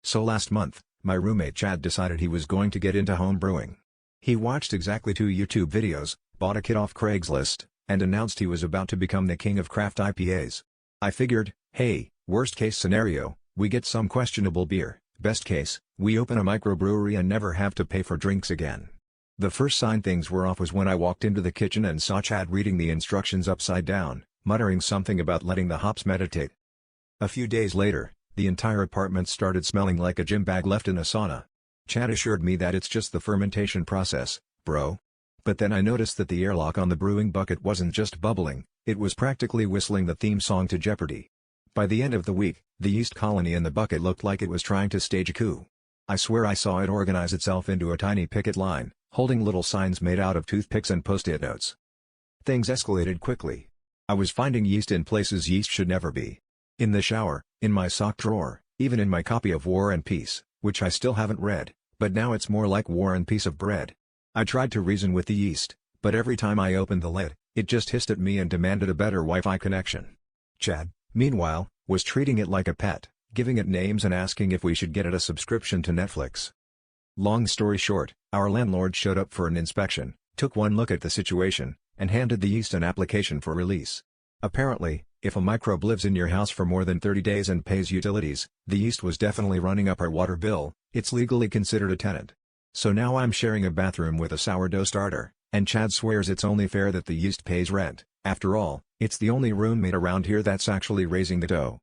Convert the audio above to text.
So last month, my roommate Chad decided he was going to get into home brewing. He watched exactly 2 YouTube videos, bought a kit off Craigslist, and announced he was about to become the king of craft IPAs. I figured, hey, worst case scenario, we get some questionable beer, best case, we open a microbrewery and never have to pay for drinks again. The first sign things were off was when I walked into the kitchen and saw Chad reading the instructions upside down, muttering something about letting the hops meditate. A few days later, the entire apartment started smelling like a gym bag left in a sauna. Chad assured me that it's just the fermentation process, bro. But then I noticed that the airlock on the brewing bucket wasn't just bubbling, it was practically whistling the theme song to Jeopardy! By the end of the week, the yeast colony in the bucket looked like it was trying to stage a coup. I swear I saw it organize itself into a tiny picket line, holding little signs made out of toothpicks and post-it notes. Things escalated quickly. I was finding yeast in places yeast should never be. In the shower, in my sock drawer, even in my copy of War and Peace, which I still haven't read, but now it's more like War and Piece of Bread. I tried to reason with the yeast, but every time I opened the lid, it just hissed at me and demanded a better Wi-Fi connection. Chad, meanwhile, was treating it like a pet, giving it names and asking if we should get it a subscription to Netflix. Long story short, our landlord showed up for an inspection, took one look at the situation, and handed the yeast an application for release. Apparently, if a microbe lives in your house for more than 30 days and pays utilities, the yeast was definitely running up our water bill, it's legally considered a tenant. So now I'm sharing a bathroom with a sourdough starter, and Chad swears it's only fair that the yeast pays rent. After all, it's the only roommate around here that's actually raising the dough.